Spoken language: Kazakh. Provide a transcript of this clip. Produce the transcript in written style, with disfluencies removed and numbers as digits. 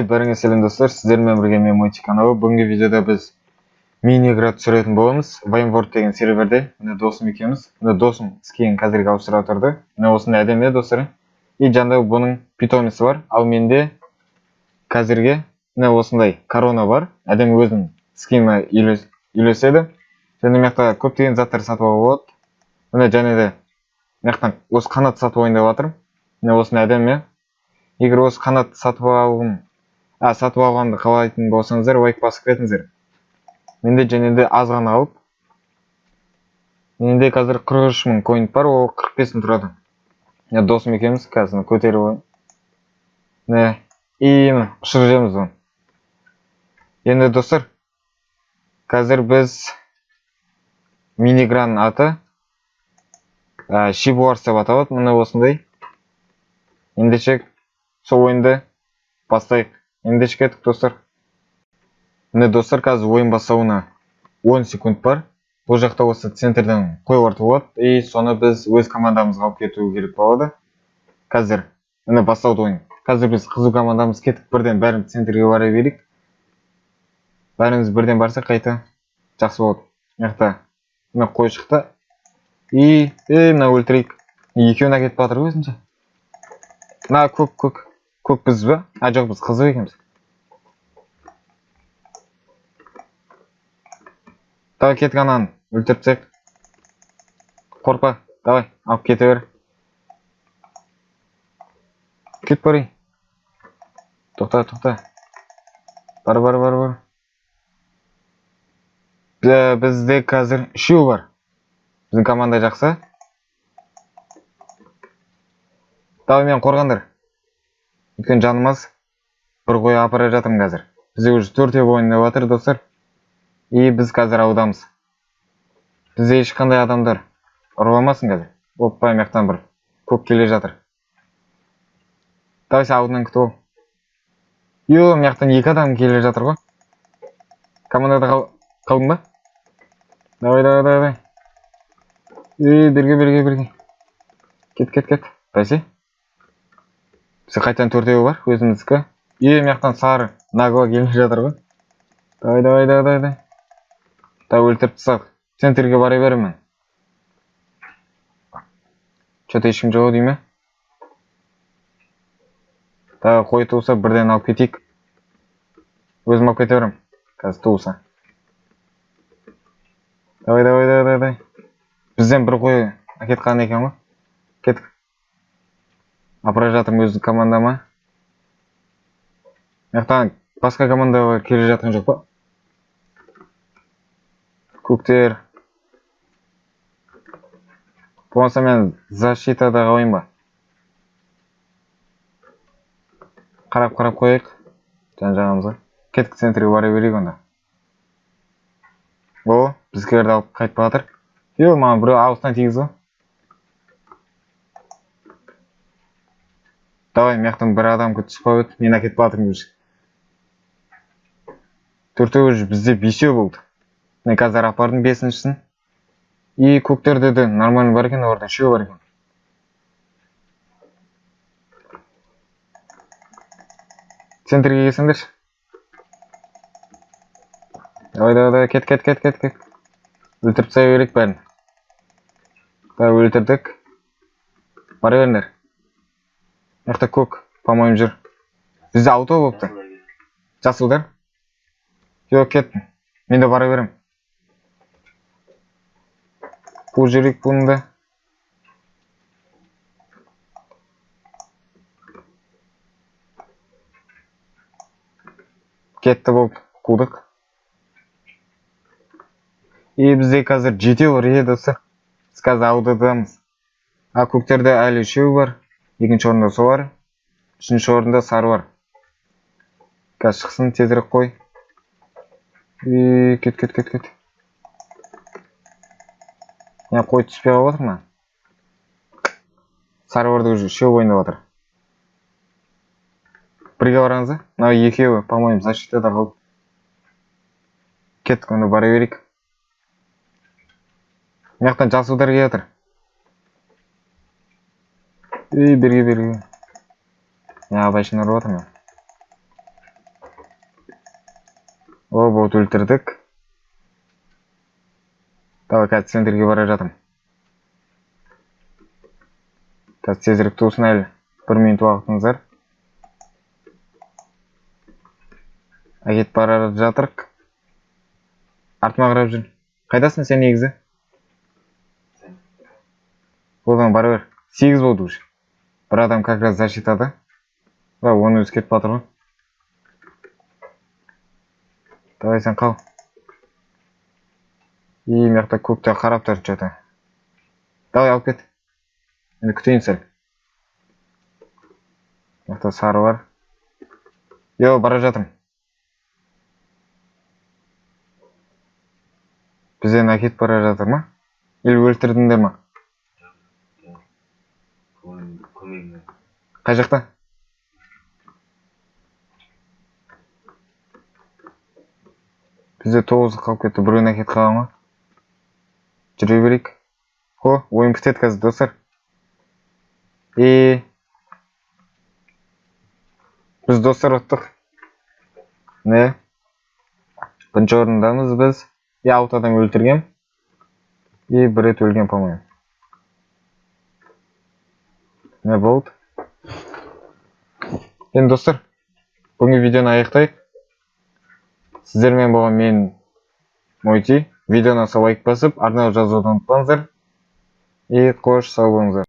Бәріңе сәлем достар, сіздермен бірге мен Мойти каналы. Бүгінгі видеода біз мини-игра түсіретін боламыз. Ваймворд деген серверде. Міне досым екеуміз. Міне досым скейін қазірге ауыстыра отырды. Міне осындай әдемі достар. И жанында бұның питомесі бар. Ал менде қазірге міне осындай корона бар. Әдемі өзінің скейіме үйлеседі. Және мияқта көптеген заттар сатып алуға болады. Міне және де мияқтан осы қанат сатып ойындап жатырмын. Міне осындай әдемі. Егер осы қанат сатып алғанды қалайтын болсаңыздар, лайк басып кетіңіздер. Менде және де аз ғана алып. Менде қазір 43 мың коин бар, ол 45 мың тұрады. Досым екеуміз қазір көтеріп ойын. Ұшырып жеміз оны. Енді достар, қазір біз мини-играның аты Шибуарс деп аталады. Міне осындай. Ендеше сол ойынды бастайық. Ендеше кеттік достар. Міне достар, қазір ойын бастауына 10 секунд бар. Бұл жақта осы центрден қой артып болады. И соны біз өз командамызға алып кету керек болады. Қазір міне бастауды ойын. Қазір біз қызу командамыз кетіп бірден бәрін центрге бара берейік. Бәріміз бірден барсақ қайта жақсы болады. Мияқта міне қой шықты. И мына өлтірейік. Екеуін әкетіп батыр өзінше. Мына көк біз бе? Жоқ, біз қызу екенбіз. Давай кетік ананы өлтіріп тек. Қорпа, давай, алып кете бер. Кет барай. Тоқта. Бар. Бізде қазір 3 бар. Біздің команда жақсы. Давай мен қорғандар. Өйткені жанымыз бір қой апара жатырмын қазір. Бізде уже 4 ойында батыр достар. И біз қазір аудамыз. Бізде ешқандай адамдар ұрламасын қазір. Оппа, мияқтан бір көк келе жатыр. Давай алдынан күтіп ал. Мияқтан 2 адам келе жатыр ғой. Командада қалдың ба? Давай. Берге. Кет. Бәсе? Бізде қайтан 4 бар, өзіміздікі. Мияқтан сары нагла келе жатыр ғой. Давай. Өлтіріп тастадық. Центрге бара беремін. Что-то ешкім жоқ дейме? Қой туылса бірден алып кетейік. Өзім алып кете берем. Қазір туылса. Давай. Бізден бір қой әкетқан екен ғой. Кеттік. Апара жатырмын өзінің командама. Мияқтан басқа командаға келе жатқан жоқ па? Көктер. Болмаса мен защитада қойын ба? Қарап қойық. Жан-жағымызға. Кеттік центрге бара берейік онда. Біздікерді алып қайтып жатыр. Маған біреу ауыстан тигіз ғой. Давай, мияқтан бір адам күтісіп қойып, мен әкетіп жатырмын өзі. 4 бізде 5 болды. Мен қазір апардың 5-шісін. И көктерде де нормально бар екен, орда 3 бар екен. Центрге келсеңдерші. Давай, кет. Өлтіріп тастай берейік бәрін. Өлтірдік. Бара беріңдер. Мияқта көк, по-моему, жүр. Бізде ауто болыпты. Жасылдар. Жоқ, кеттім. Мен де бара берем. Бұл жүрек бұнды. Кетті болып қудық. И бізде қазір 7 бар достар. Біз қазір аудадамыз. Көктерде әлі 3 бар. 2-ші орында сол бар. 3-ші орында сары бар. Қазір шықсын, тезірек қой. Кет. Қой түспей қалып отыр ма? Сары барды уже 3 ойында отыр. Бірге бараңыз. Мынау 2, по-моему, защитада қалды. Кеттік, онда бара берейік. Мияқтан жасылдар келе жатыр. Берге. Абайшын ұрып жатыр ма? О, бот өлтірдік. Давай, қазір центрге бара жатырмын. Қазір тезірек тусын әлі. 1 минут уақытыңыздар. Әкет бара жатырық. Артыма қарап жүр. Қайдасың сен негізі? Одан бара бер. 8 болды уже. Бір адам как раз защитада. Оны өзі кетіп батыр ғой. Давай сен қал. Мияқта көкте қарап тұр что-то. Давай алып кет. Енді күтейін сәл. Мияқта сары бар. Йо, бара жатырмын. Бізден әкет бара жатыр ма? Или өлтірдіңдер ма? Қай жақта? Бізде 9 қалып кетті. Біреуін әкет қалған ма? Жүре берейік. О, ойын бітеді қазір, достар. Біз достар ұттық. Не? Бірінші орындамыз біз. 6 адам өлтіргем. Бір рет өлген, по-моему. Не болды? Енді достар, бүгінгі видеоны аяқтайық. Сіздермен болған мен Мойти. Видеоны лайк басып, арнау жазуды ұмытпаңыздар. Қош, сау болыңыздар.